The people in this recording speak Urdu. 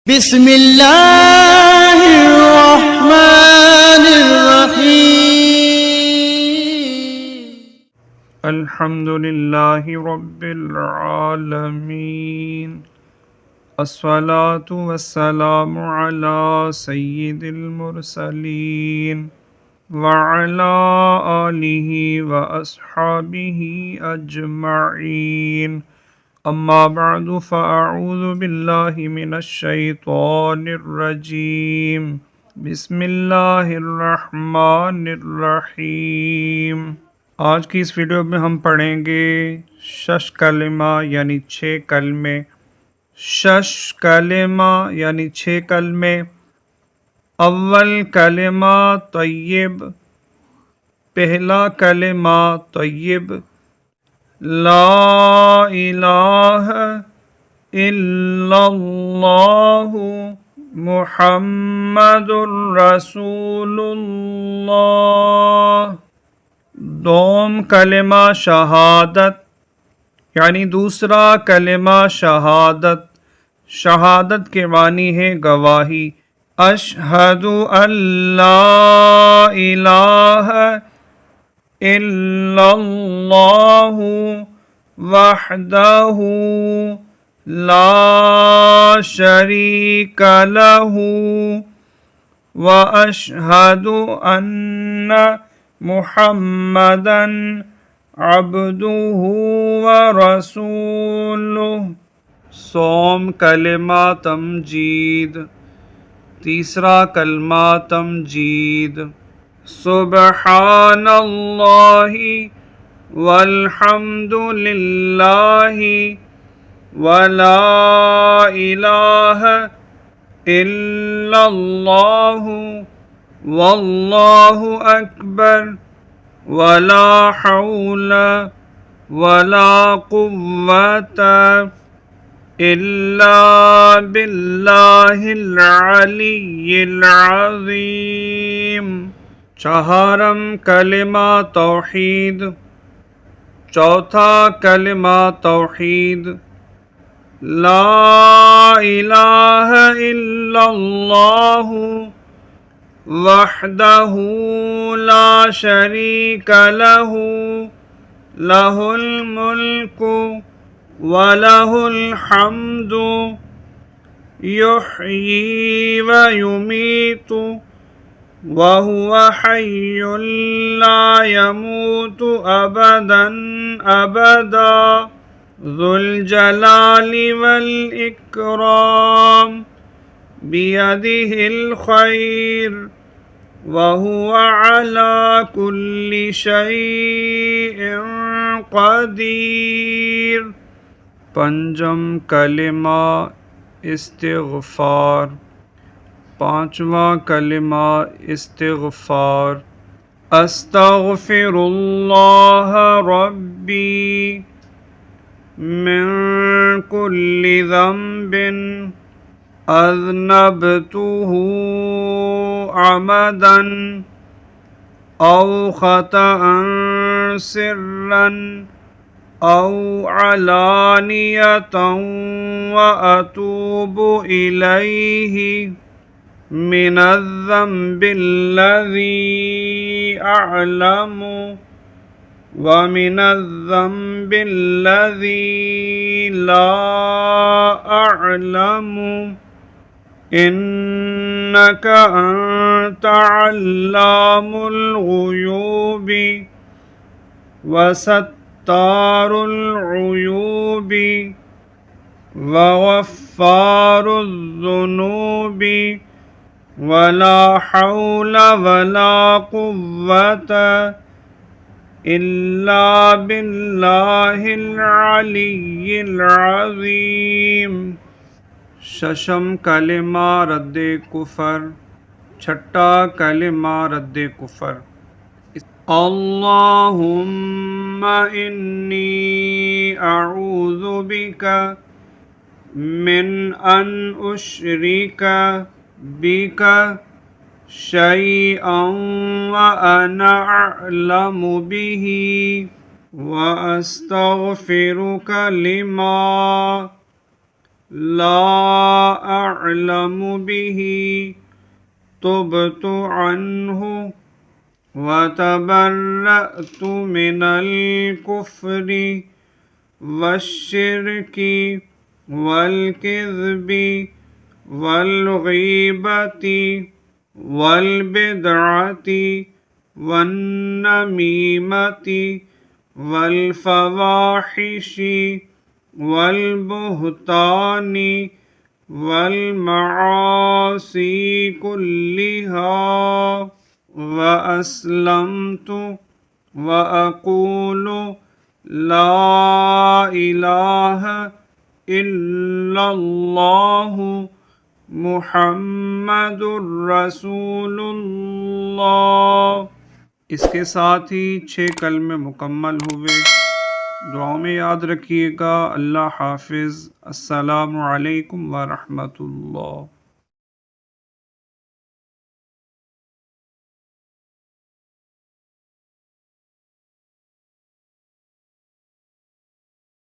بسم اللہ الرحمن الرحیم الحمد للہ رب العالمین الصلاة والسلام علی سید المرسلین وعلی آلہ واصحابہ اجمعین اما بعد فاعوذ باللہ من الشیطان الرجیم بسم اللہ الرحمن الرحیم۔ آج کی اس ویڈیو میں ہم پڑھیں گے شش کلمہ یعنی 6 کلمے۔ شش کلمہ یعنی 6 کلمے۔ اول کلمہ طیب، پہلا کلمہ طیب، لا الہ الا اللہ محمد رسول اللہ۔ دوم کلمہ شہادت یعنی دوسرا کلمہ شہادت۔ شہادت کے معنی ہے گواہی۔ اشہد ان لا الہ الا اللہ وحدہ لا شریک لہ واشہد ان محمدً عبدہ ورسولہ۔ سوم کلمہ تمجید، تیسرا کلمہ تمجید۔ سبحان اللہ والحمد للہ ولا الہ الا اللہ واللہ اکبر ولا حول ولا قوة الا باللہ العلی العظیم۔ چہارم کلمہ توحید، چوتھا کلمہ توحید، لا الہ الا اللہ وحدہ لا شریک لہ لہ الملک وَلَهُ الْحَمْدُ يُحْيِي وَيُمِيتُ وَهُوَ حَيٌّ لَا يَمُوتُ أَبَدًا أَبَدًا ذُو الْجَلَالِ وَالْإِكْرَامِ بِيَدِهِ الْخَيْرُ وَهُوَ عَلَى كُلِّ شَيْءٍ قَدِيرٌ۔ پنجم کلمہ استغفار، پانچواں کلمہ استغفار۔ استغفر اللہ ربی من کل ذنب اذنبتہ عمدا او خطأ سرا او علانیۃ واتوب الیہ من الذنب الذی اعلم ومن الذنب الذی لا اعلم انک انت علام الغیوب وستار العیوب وغفار الذنوب ولا حول ولا قوة الا باللہ العلی العظیم۔ ششم کلمہ رد کفر، چھٹا کلمہ رد کفر۔ اللہم انی اعوذ بک من ان اشرک بک شیئا وانا اعلم به واستغفرک لما لا أعلم به تبت عنه وتبرأت من الكفر والشرك والكذب والغيبة والبدعة والنميمة والفواحش والبهتان والمعاصي كلها وأسلمت وأقول لا إله إلا الله محمد رسول اللہ۔ اس کے ساتھ ہی 6 کلمے مکمل ہوئے۔ دعاؤں میں یاد رکھیے گا۔ اللہ حافظ۔ السلام علیکم ورحمۃ اللہ۔